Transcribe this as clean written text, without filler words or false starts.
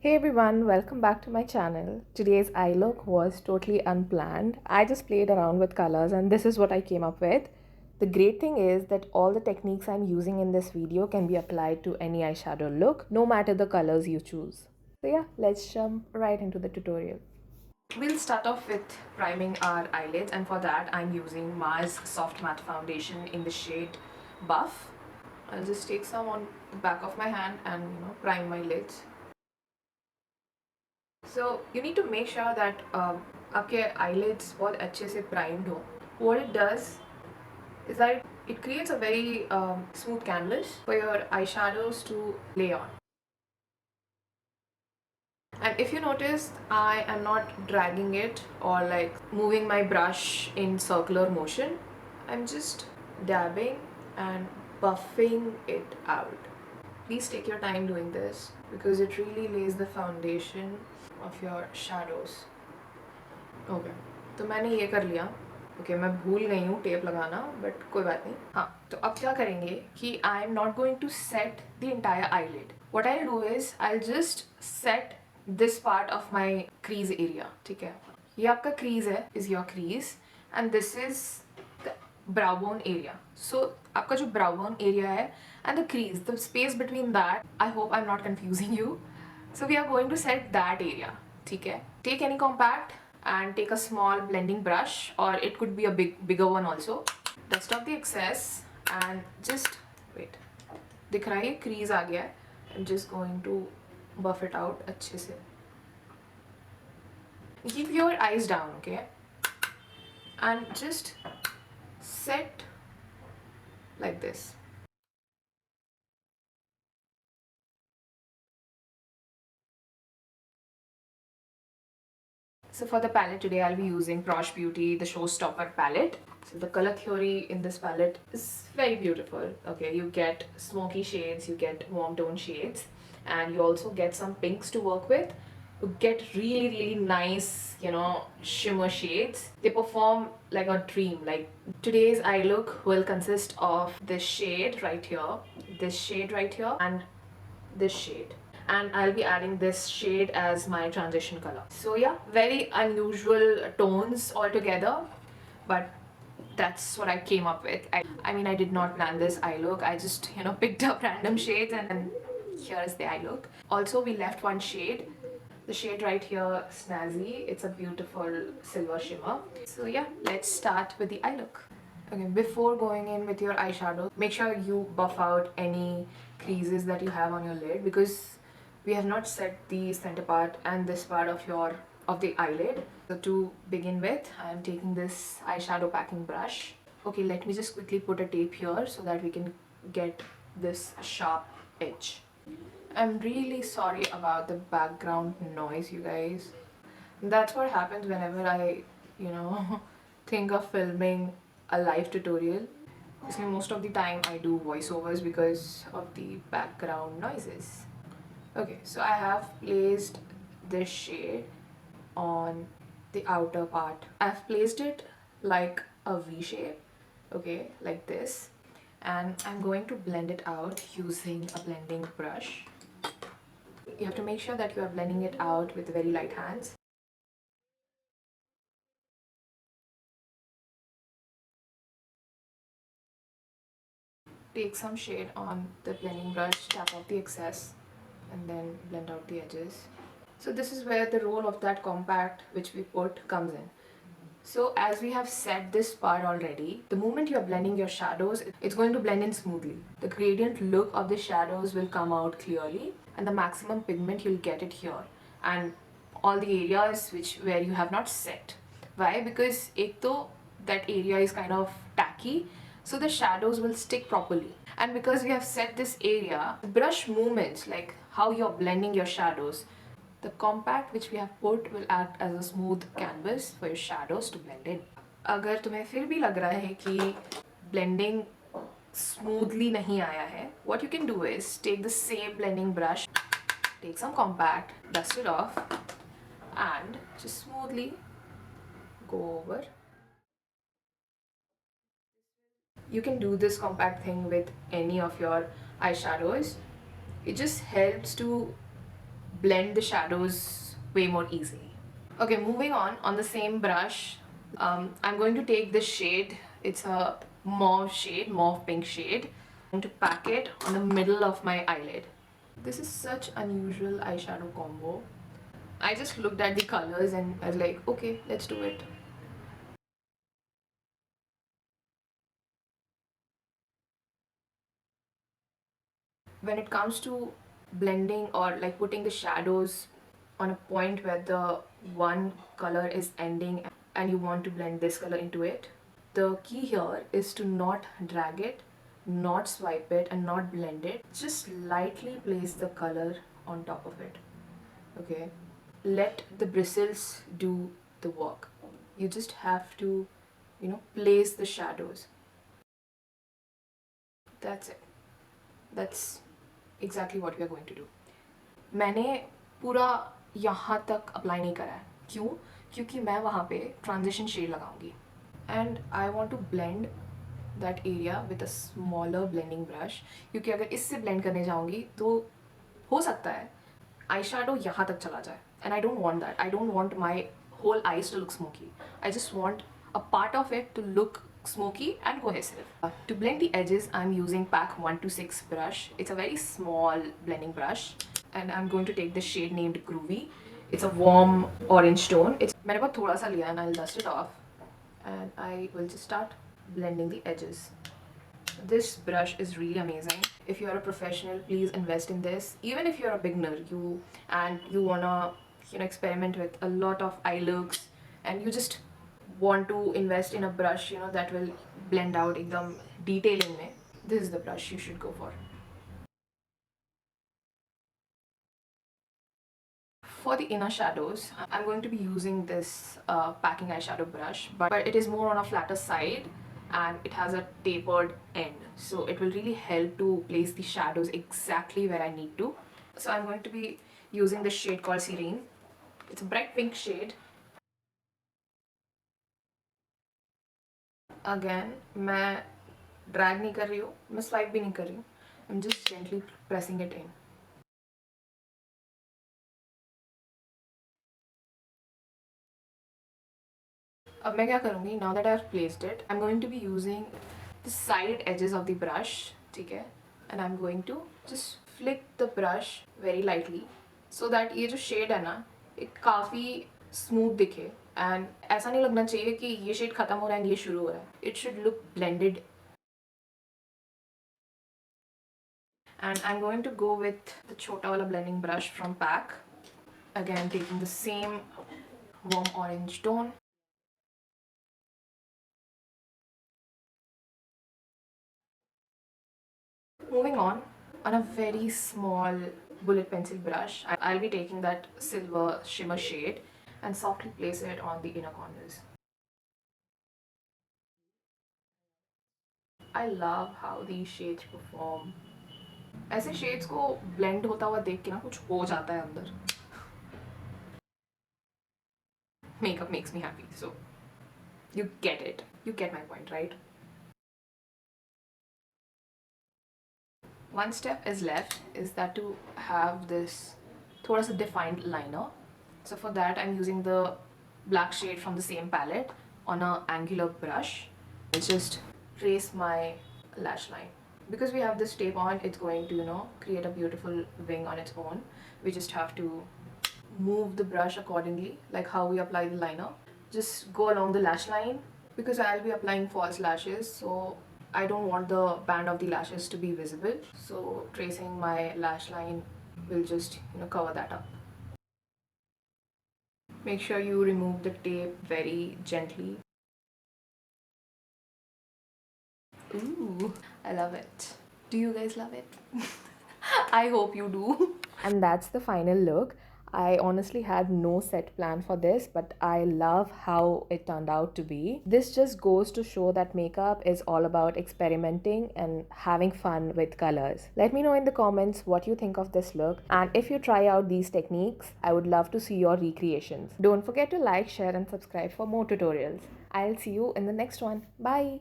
Hey everyone, welcome back to my channel. Today's eye look was totally unplanned. I just played around with colors and this is what I came up with. The great thing is that all the techniques I'm using in this video can be applied to any eyeshadow look, no matter the colors you choose. So yeah, let's jump right into the tutorial. We'll start off with priming our eyelids, and for that I'm using Mars Soft Matte Foundation in the shade Buff. I'll just take some on the back of my hand and prime my lids. So you need to make sure that आपके eyelids बहुत अच्छे से primed हो. What it does is that it creates a very smooth canvas for your eyeshadows to lay on. And if you notice, I am not dragging it or like moving my brush in circular motion. I'm just dabbing and buffing it out. Please take your time doing this because it really lays the foundation of your shadows. Okay तो मैंने ये कर लिया. Okay मैं भूल गई हूँ tape लगाना बट कोई बात नहीं. हाँ तो अब क्या करेंगे कि I am not going to set the entire eyelid. What I do is I just set this part of my crease area. ठीक है, ये आपका क्रीज है, is your crease and this is the brow bone area. So आपका जो brow bone area है and the crease, the space between that, I hope I'm not confusing you. So we are going to set that area. ठीक है, take any compact and take a small blending brush or it could be a bigger one also. Dust off the excess and just wait. दिख रहा है crease आ गया है. I'm just going to buff it out अच्छे से. Keep your eyes down, okay? And just set like this. So for the palette today, I'll be using Prosh Beauty, the Showstopper palette. So the color theory in this palette is very beautiful. Okay, you get smoky shades, you get warm tone shades, and you also get some pinks to work with. You get really nice, shimmer shades. They perform like a dream. Like today's eye look will consist of this shade right here, and this shade, and I'll be adding this shade as my transition color. So yeah, very unusual tones altogether, but that's what I came up with. I mean, I did not plan this eye look. I just picked up random shades and here's the eye look. Also, we left one shade, the shade right here, Snazzy. It's a beautiful silver shimmer. So yeah, let's start with the eye look. Okay, before going in with your eyeshadow, make sure you buff out any creases that you have on your lid because we have not set the center part and this part of the eyelid. So to begin with, I am taking this eyeshadow packing brush. Okay, let me just quickly put a tape here so that we can get this sharp edge. I'm really sorry about the background noise, you guys. That's what happens whenever I, think of filming a live tutorial. So most of the time I do voiceovers because of the background noises. Okay, so I have placed this shade on the outer part. I've placed it like a V shape, okay, like this, and I'm going to blend it out using a blending brush. You have to make sure that you are blending it out with very light hands. Take some shade on the blending brush, tap off the excess, and then blend out the edges. So this is where the role of that compact which we put comes in. So as we have set this part already, the moment you are blending your shadows, it's going to blend in smoothly. The gradient look of the shadows will come out clearly and the maximum pigment you'll get it here. And all the areas where you have not set. Why? Because ek to that area is kind of tacky, so the shadows will stick properly. And because we have set this area, the brush movements, like how you're blending your shadows, the compact which we have put will act as a smooth canvas for your shadows to blend in. अगर तुम्हें फिर भी लग रहा है कि blending smoothly नहीं आया है, what you can do is take the same blending brush, take some compact, dust it off, and just smoothly go over. You can do this compact thing with any of your eyeshadows. It just helps to blend the shadows way more easily. Okay, moving on the same brush, I'm going to take this shade. It's a mauve shade, mauve pink shade. I'm going to pack it on the middle of my eyelid. This is such unusual eyeshadow combo. I just looked at the colors and I was like, okay, let's do it. When it comes to blending or like putting the shadows on a point where the one color is ending and you want to blend this color into it, the key here is to not drag it, not swipe it, and not blend it. Just lightly place the color on top of it. Okay, let the bristles do the work. You just have to, place the shadows. That's it. That's exactly what we are going to do. मैंने पूरा यहाँ तक apply नहीं करा है. क्यों? क्योंकि मैं वहाँ पे ट्रांजिशन शेड लगाऊंगी and I want to blend that area with a smaller blending brush. क्योंकि अगर इससे ब्लेंड करने जाऊंगी तो हो सकता है आई शेडो यहाँ तक चला जाए and I don't want that. I don't want my whole eyes to look smoky. I just want a part of it to look smoky and cohesive. To blend the edges, I'm using PAC 126 brush. It's a very small blending brush and I'm going to take the shade named Groovy. It's a warm orange tone. मैंने बहुत थोड़ा सा लिया and I'll dust it off and I will just start blending the edges. This brush is really amazing. If you're a professional, please invest in this. Even if you're a beginner, you wanna experiment with a lot of eye looks and you just want to invest in a brush that will blend out ekdam detailing mein, this is the brush you should go for. For the inner shadows, I'm going to be using this packing eyeshadow brush, but it is more on a flatter side and it has a tapered end. So it will really help to place the shadows exactly where I need to. So I'm going to be using this shade called Serene. It's a bright pink shade. Again, मैं drag नहीं कर रही हूँ, मैं swipe भी नहीं कर रही हूँ. I'm just gently pressing it in. अब मैं क्या करूँगी? Now that I've placed it, I'm going to be using the side edges of the brush, ठीक है? And I'm going to just flick the brush very lightly so that ये जो shade है ना, ये काफ़ी smooth दिखे and ऐसा नहीं लगना चाहिए कि ये shade खत्म हो रहा है and ये शुरू हो रहा है. It should look blended. And I'm going to go with the Chota wala blending brush from PAC. Again, taking the same warm orange tone. Moving on a very small bullet pencil brush, I'll be taking that silver shimmer shade and softly place it on the inner corners. I love how these shades perform. ऐसे shades को blend होता हुआ देख के ना कुछ हो जाता है अंदर. Makeup makes me happy, so you get it. You get my point, right? One step is left, is that to have this thoda sa defined liner. So for that I'm using the black shade from the same palette on an angular brush. I'll just trace my lash line. Because we have this tape on, it's going to create a beautiful wing on its own. We just have to move the brush accordingly, like how we apply the liner. Just go along the lash line because I'll be applying false lashes, so I don't want the band of the lashes to be visible. So tracing my lash line will just cover that up. Make sure you remove the tape very gently. Ooh, I love it. Do you guys love it? I hope you do. And that's the final look. I honestly had no set plan for this, but I love how it turned out to be. This just goes to show that makeup is all about experimenting and having fun with colors. Let me know in the comments what you think of this look, and if you try out these techniques, I would love to see your recreations. Don't forget to like, share and subscribe for more tutorials. I'll see you in the next one. Bye!